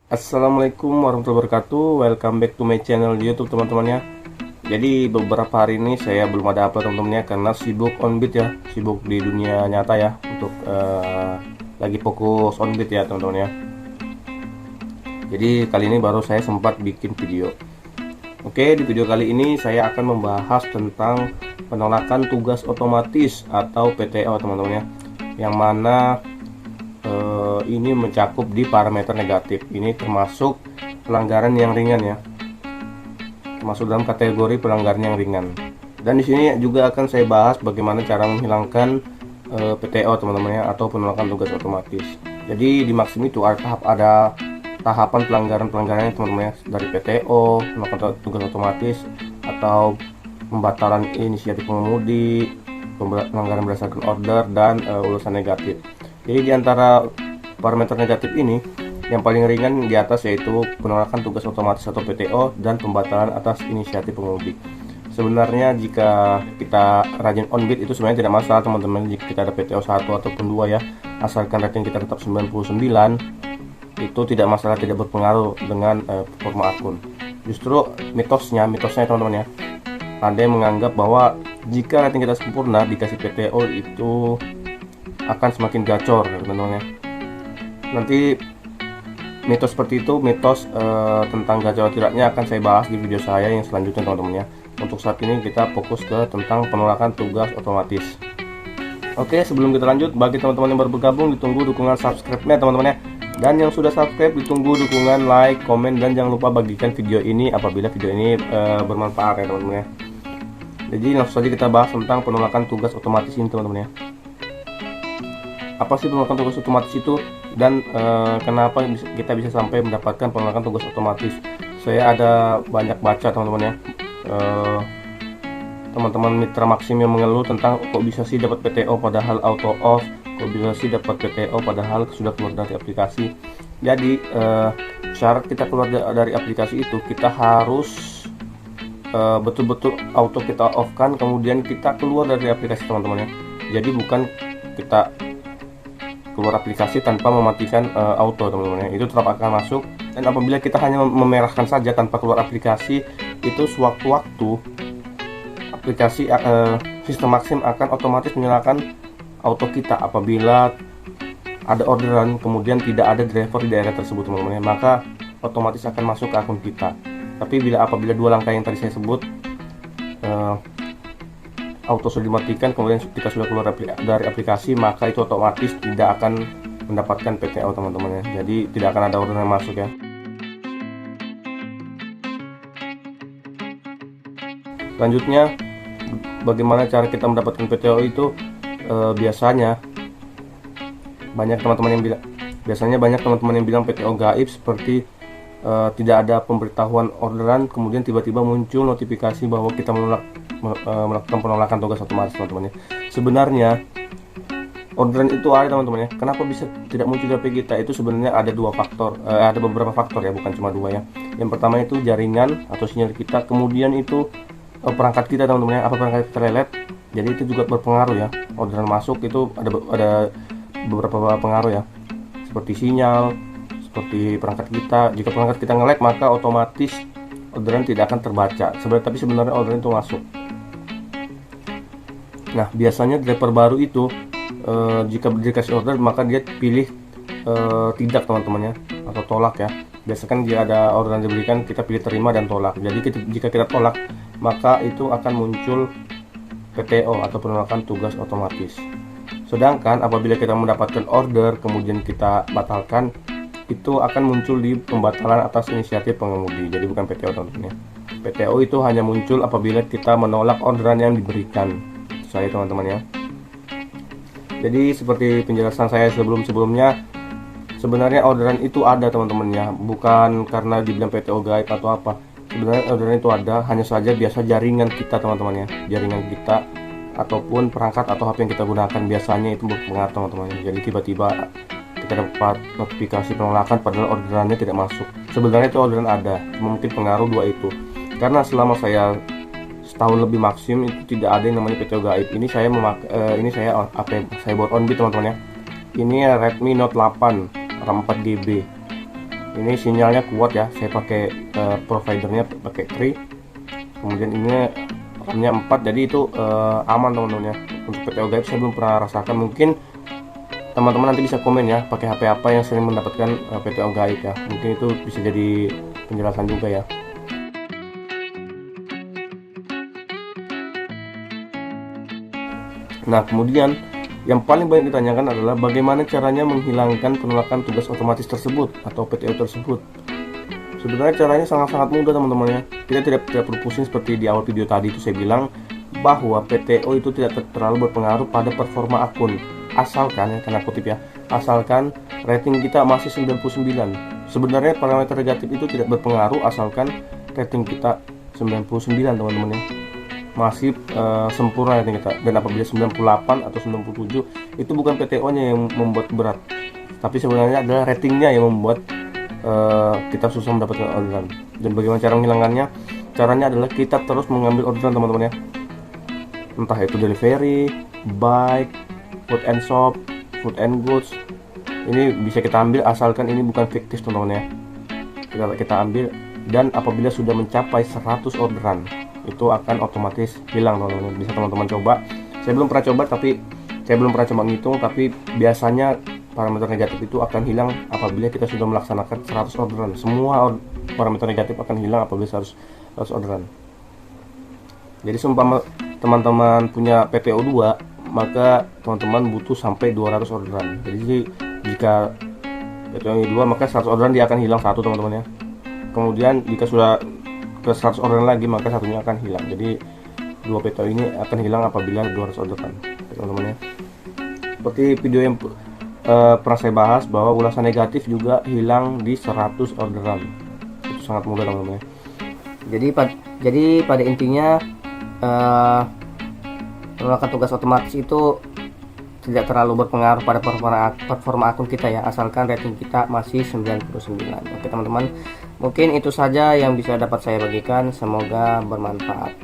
Assalamualaikum warahmatullahi wabarakatuh. Welcome back to my channel di YouTube teman-teman ya. Jadi beberapa hari ini saya belum ada upload teman-teman ya, karena sibuk on beat ya, sibuk di dunia nyata ya, untuk lagi fokus on beat ya teman-teman ya. Jadi kali ini baru saya sempat bikin video. Oke, di video kali ini saya akan membahas tentang penolakan tugas otomatis atau PTO teman-teman ya, yang mana ini mencakup di parameter negatif. Ini termasuk pelanggaran yang ringan ya, termasuk dalam kategori pelanggaran yang ringan. Dan di sini juga akan saya bahas bagaimana cara menghilangkan PTO teman-teman ya, atau penolakan tugas otomatis. Jadi di Maxim itu ada tahapan pelanggaran-pelanggarannya teman-teman ya, dari PTO, penolakan tugas otomatis, atau pembatalan inisiatif pengemudi, pelanggaran berdasarkan order, dan ulasan negatif. Jadi di antara parameter negatif ini, yang paling ringan di atas yaitu penolakan tugas otomatis atau PTO dan pembatalan atas inisiatif pengemudi. Sebenarnya jika kita rajin on beat itu sebenarnya tidak masalah teman-teman, jika kita ada PTO 1 ataupun 2 ya, asalkan rating kita tetap 99, itu tidak masalah, tidak berpengaruh dengan performa akun. Justru mitosnya teman-teman ya, ada yang menganggap bahwa jika rating kita sempurna dikasih PTO itu akan semakin gacor teman-teman ya. Nanti mitos seperti itu, mitos tentang gacor tidaknya akan saya bahas di video saya yang selanjutnya teman-teman ya. Untuk saat ini kita fokus ke tentang penolakan tugas otomatis. Oke, sebelum kita lanjut, bagi teman-teman yang baru bergabung, ditunggu dukungan subscribe-nya teman-teman ya. Dan yang sudah subscribe, ditunggu dukungan like, komen, dan jangan lupa bagikan video ini apabila video ini bermanfaat ya teman-teman ya. Jadi langsung saja kita bahas tentang penolakan tugas otomatis ini teman-teman ya. Apa sih penolakan tugas otomatis itu, dan kenapa kita bisa sampai mendapatkan penolakan tugas otomatis? Saya ada banyak baca teman-teman ya, teman-teman mitra Maxim yang mengeluh tentang kok bisa sih dapat PTO padahal auto off, kok bisa sih dapat PTO padahal sudah keluar dari aplikasi. Jadi syarat kita keluar dari aplikasi itu, kita harus betul-betul auto kita off kan, kemudian kita keluar dari aplikasi teman-teman ya. Jadi bukan kita keluar aplikasi tanpa mematikan auto teman-teman ya, itu tetap akan masuk. Dan apabila kita hanya memerahkan saja tanpa keluar aplikasi, itu sewaktu-waktu aplikasi sistem Maxim akan otomatis menyalakan auto kita apabila ada orderan kemudian tidak ada driver di daerah tersebut teman-teman ya, maka otomatis akan masuk ke akun kita. Tapi apabila dua langkah yang tadi saya sebut, auto sudah dimatikan kemudian kita sudah keluar dari aplikasi, maka itu otomatis tidak akan mendapatkan PTO teman-teman ya. Jadi tidak akan ada orderan yang masuk ya. Selanjutnya, bagaimana cara kita mendapatkan PTO itu? Biasanya banyak teman-teman yang bilang PTO gaib, seperti tidak ada pemberitahuan orderan, kemudian tiba-tiba muncul notifikasi bahwa kita melakukan penolakan tugas otomatis teman-teman ya. Sebenarnya orderan itu ada teman-teman ya. Kenapa bisa tidak muncul di HP kita? Itu sebenarnya ada ada beberapa faktor ya, bukan cuma dua ya. Yang pertama itu jaringan atau sinyal kita, kemudian itu perangkat kita teman-teman ya, apa perangkat kita lelet. Jadi itu juga berpengaruh ya. Orderan masuk itu ada beberapa pengaruh ya, seperti sinyal, seperti perangkat kita. Jika perangkat kita nge-lag, maka otomatis orderan tidak akan terbaca. Tapi sebenarnya orderan itu masuk. Nah, biasanya driver baru itu jika dikasih order maka dia pilih tidak teman-teman ya, atau tolak ya. Biasanya jika ada orderan diberikan, kita pilih terima dan tolak. Jadi jika kita tolak, maka itu akan muncul PTO atau penolakan tugas otomatis. Sedangkan apabila kita mendapatkan order kemudian kita batalkan, itu akan muncul di pembatalan atas inisiatif pengemudi. Jadi bukan PTO teman-teman ya. PTO itu hanya muncul apabila kita menolak orderan yang diberikan. Saya teman-teman ya. Jadi seperti penjelasan saya sebelumnya, sebenarnya orderan itu ada teman-teman ya, bukan karena dibilang PTO gaib atau apa. Sebenarnya orderan itu ada, hanya saja biasa jaringan kita teman-teman ya, jaringan kita ataupun perangkat atau HP yang kita gunakan biasanya itu berpengaruh teman-teman ya. Jadi tiba-tiba kita dapat notifikasi penolakan padahal orderannya tidak masuk. Sebenarnya itu orderan ada, mungkin pengaruh dua itu. Karena selama saya setahun lebih Maxim itu tidak ada yang namanya PTO gaib. Ini saya saya buat on beat teman-teman ya. Ini Redmi Note 8 RAM 4GB. Ini sinyalnya kuat ya, saya pakai providernya pakai Kri. Kemudian ini RAM-nya 4, jadi itu aman teman-teman ya. Untuk PTO gaib saya belum pernah rasakan. Mungkin teman-teman nanti bisa komen ya, pakai HP apa yang sering mendapatkan PTO gaib ya. Mungkin itu bisa jadi penjelasan juga ya. Nah, kemudian yang paling banyak ditanyakan adalah bagaimana caranya menghilangkan penolakan tugas otomatis tersebut atau PTO tersebut. Sebenarnya caranya sangat-sangat mudah teman-teman ya. Kita tidak perlu pusing seperti di awal video tadi itu saya bilang bahwa PTO itu tidak terlalu berpengaruh pada performa akun. Asalkan, ya, tanda kutip ya, asalkan rating kita masih 99. Sebenarnya parameter negatif itu tidak berpengaruh asalkan rating kita 99 teman-teman ya. Masih sempurna rating kita. Dan apabila 98 atau 97 itu bukan PTO-nya yang membuat berat, tapi sebenarnya adalah ratingnya yang membuat kita susah mendapatkan orderan. Dan bagaimana cara menghilangkannya? Caranya adalah kita terus mengambil orderan teman-teman ya, entah itu delivery, bike, food and shop, food and goods. Ini bisa kita ambil asalkan ini bukan fiktif teman-teman ya. Kita ambil, dan apabila sudah mencapai 100 orderan itu akan otomatis hilang teman-teman. Bisa teman-teman coba. Saya belum pernah coba, ngitung, tapi biasanya parameter negatif itu akan hilang apabila kita sudah melaksanakan 100 orderan. Semua parameter negatif akan hilang apabila 100 orderan. Jadi seumpama teman-teman punya PTO 2, maka teman-teman butuh sampai 200 orderan. Jadi jika PTO 2, maka 100 orderan dia akan hilang satu teman-teman ya. Kemudian jika sudah ke 100 orderan lagi, maka satunya akan hilang. Jadi dua PTO ini akan hilang apabila 200 orderan teman-teman ya. Seperti video yang pernah saya bahas bahwa ulasan negatif juga hilang di 100 orderan. Itu sangat mudah teman-teman ya. Jadi pada intinya penolakan tugas otomatis itu tidak terlalu berpengaruh pada performa akun kita ya, asalkan rating kita masih 99. Oke teman-teman, mungkin itu saja yang bisa dapat saya bagikan, semoga bermanfaat.